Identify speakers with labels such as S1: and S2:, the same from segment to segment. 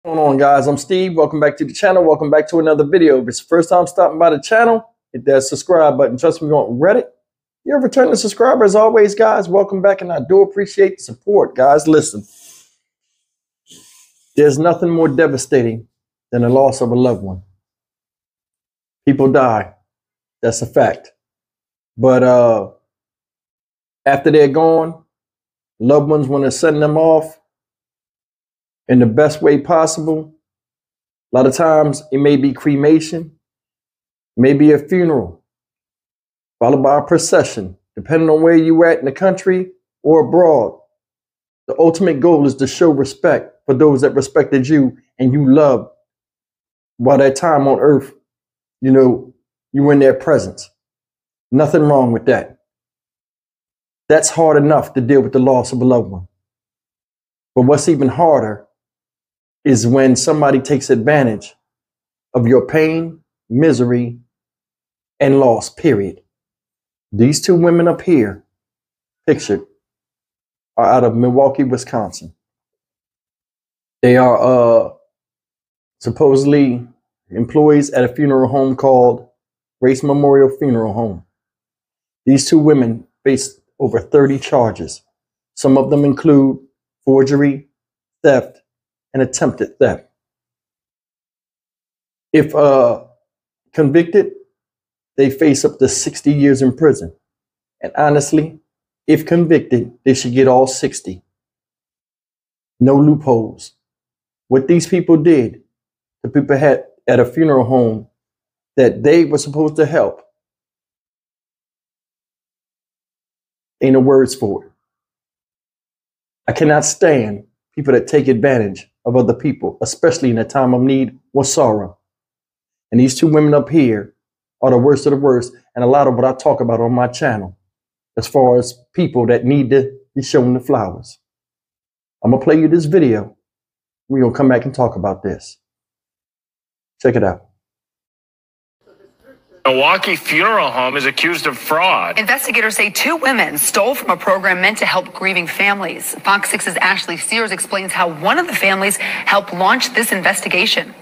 S1: What's going on, guys? I'm Steve. Welcome back to the channel. Welcome back to another video. If it's the first time stopping by the channel, hit that subscribe button. Trust me, you on Reddit. You're a returning subscriber as always, guys. Welcome back, and I do appreciate the support, guys. Listen, there's nothing more devastating than the loss of a loved one. People die. That's a fact. But after they're gone, loved ones want to send them off in the best way possible. A lot of times it may be cremation, maybe a funeral, followed by a procession, depending on where you're at in the country or abroad. The ultimate goal is to show respect for those that respected you and you loved while that time on earth, you were in their presence. Nothing wrong with that. That's hard enough to deal with the loss of a loved one. But what's even harder is when somebody takes advantage of your pain, misery, and loss, period. These two women up here, pictured, are out of Milwaukee, Wisconsin. They are supposedly employees at a funeral home called Grace Memorial Funeral Home. These two women face over 30 charges. Some of them include forgery, theft, and attempted theft. If convicted, they face up to 60 years in prison. And honestly, if convicted, they should get all 60. No loopholes. What these people did, the people had at a funeral home that they were supposed to help, ain't no words for it. I cannot stand people that take advantage of other people, especially in a time of need or sorrow. And these two women up here are the worst of the worst, and a lot of what I talk about on my channel as far as people that need to be shown the flowers. I'm going to play you this video. We're going to come back and talk about this. Check it out.
S2: Milwaukee funeral home is accused of fraud.
S3: Investigators say two women stole from a program meant to help grieving families. Fox 6's Ashley Sears explains how one of the families helped launch this investigation.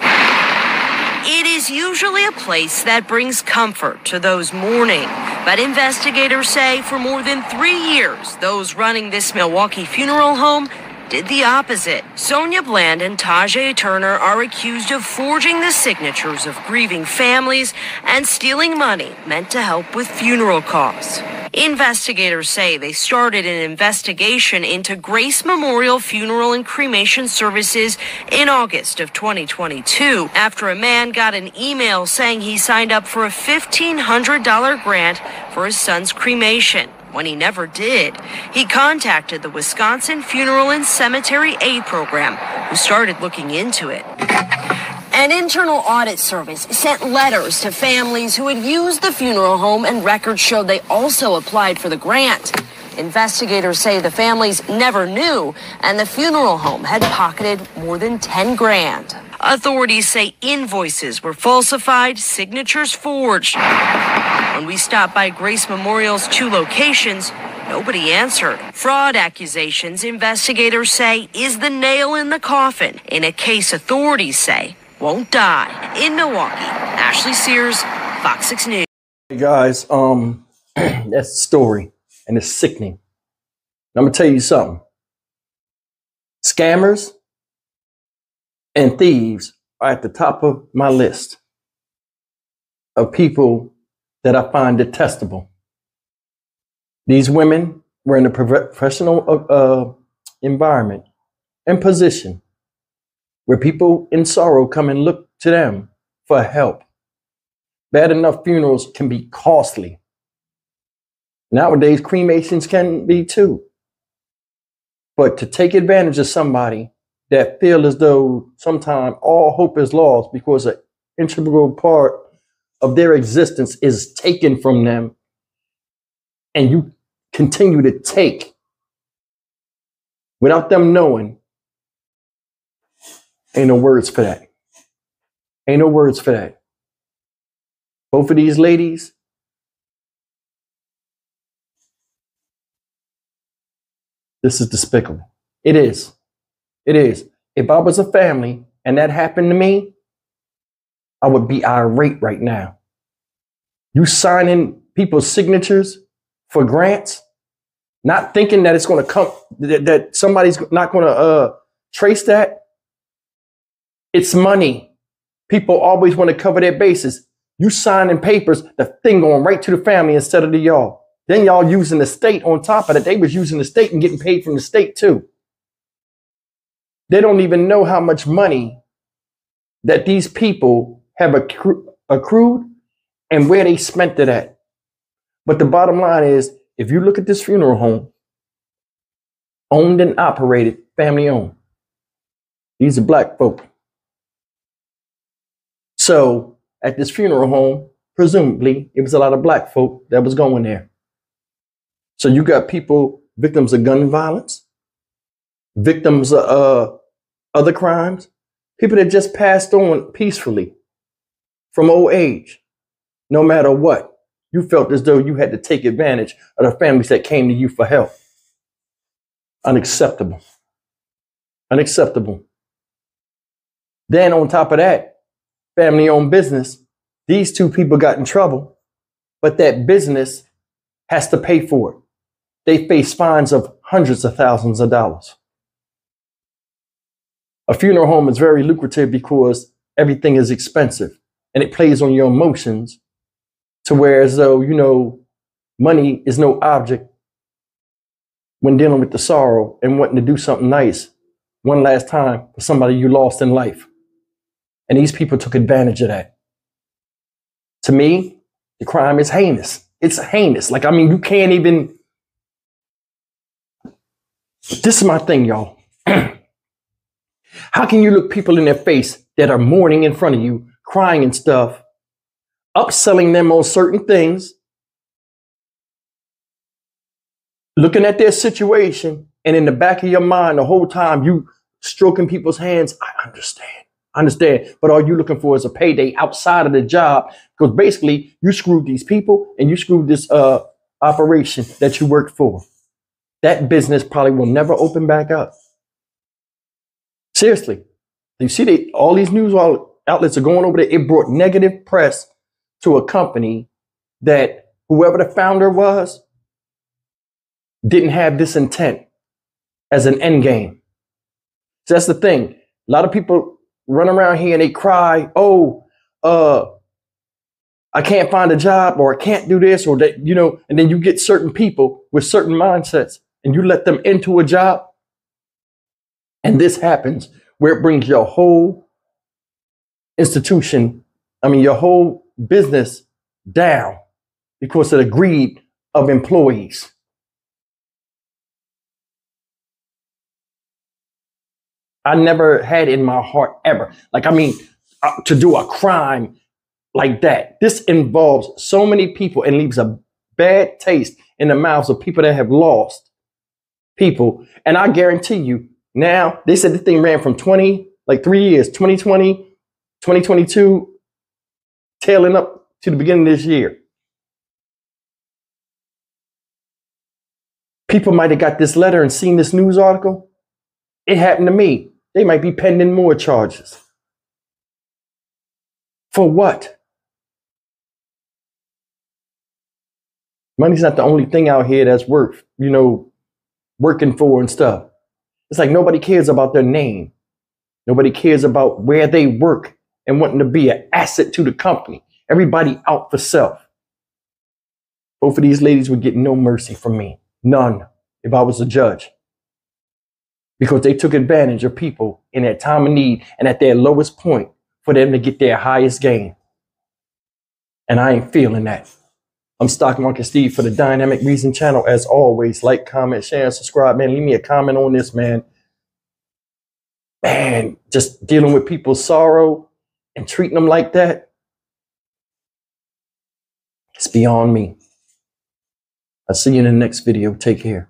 S4: It is usually a place that brings comfort to those mourning. But investigators say for more than 3 years, those running this Milwaukee funeral home did the opposite. Sonia Bland and Tajay Turner are accused of forging the signatures of grieving families and stealing money meant to help with funeral costs. Investigators say they started an investigation into Grace Memorial Funeral and Cremation Services in August of 2022 after a man got an email saying he signed up for a $1,500 grant for his son's cremation. When he never did, he contacted the Wisconsin Funeral and Cemetery Aid Program, who started looking into it. An internal audit service sent letters to families who had used the funeral home, and records showed they also applied for the grant. Investigators say the families never knew, and the funeral home had pocketed more than 10 grand. Authorities say invoices were falsified, signatures forged. When we stopped by Grace Memorial's 2 locations, nobody answered. Fraud accusations, investigators say, is the nail in the coffin in a case authorities say won't die. In Milwaukee, Ashley Sears, Fox 6 News.
S1: Hey guys, that's the story, and it's sickening. I'm gonna tell you something. Scammers and thieves are at the top of my list of people that I find detestable. These women were in a professional environment and position where people in sorrow come and look to them for help. Bad enough funerals can be costly. Nowadays, cremations can be too. But to take advantage of somebody that feel as though sometimes all hope is lost because an integral part of their existence is taken from them, and you continue to take without them knowing, ain't no words for that. Ain't no words for that. Both of these ladies, this is despicable. It is. It is. if I was a family and that happened to me, I would be irate right now. You signing people's signatures for grants, not thinking that it's going to come, that somebody's not going to trace that. It's money. People always want to cover their bases. You signing papers, the thing going right to the family instead of to y'all. Then y'all using the state on top of it. They was using the state and getting paid from the state too. They don't even know how much money that these people have accrued and where they spent it at. But the bottom line is, if you look at this funeral home, owned and operated, family owned. These are black folk. So at this funeral home, presumably, it was a lot of black folk that was going there. So you got people, victims of gun violence, victims of other crimes, people that just passed on peacefully from old age. No matter what, you felt as though you had to take advantage of the families that came to you for help. Unacceptable. Unacceptable. Then on top of that, family-owned business, these two people got in trouble, but that business has to pay for it. They face fines of hundreds of thousands of dollars. A funeral home is very lucrative because everything is expensive and it plays on your emotions to where as though, you know, money is no object when dealing with the sorrow and wanting to do something nice one last time for somebody you lost in life. And these people took advantage of that. To me, the crime is heinous. It's heinous. Like, I mean, you can't even. This is my thing, y'all. How can you look people in their face that are mourning in front of you, crying and stuff, upselling them on certain things, looking at their situation, and in the back of your mind the whole time you stroking people's hands? I understand. But all you looking for is a payday outside of the job, because basically you screwed these people and you screwed this operation that you worked for. That business probably will never open back up. Seriously. You see, all these news outlets are going over there. It brought negative press to a company that whoever the founder was didn't have this intent as an end game. So that's the thing. A lot of people run around here and they cry, I can't find a job, or I can't do this, or that, you know, and then you get certain people with certain mindsets and you let them into a job. And this happens where it brings your whole institution, your whole business down because of the greed of employees. I never had in my heart ever, to do a crime like that. This involves so many people and leaves a bad taste in the mouths of people that have lost people. And I guarantee you, now, they said this thing ran from 3 years, 2020, 2022, tailing up to the beginning of this year. People might have got this letter and seen this news article. It happened to me. They might be pending more charges. For what? Money's not the only thing out here that's worth, working for and stuff. It's like nobody cares about their name. Nobody cares about where they work and wanting to be an asset to the company. Everybody out for self. Both of these ladies would get no mercy from me. None, if I was a judge. Because they took advantage of people in their time of need and at their lowest point for them to get their highest gain. And I ain't feeling that. I'm Stock Market Steve for the Dynamic Reason channel. As always, like, comment, share, and subscribe. Man, leave me a comment on this, man. Man, just dealing with people's sorrow and treating them like that, it's beyond me. I'll see you in the next video. Take care.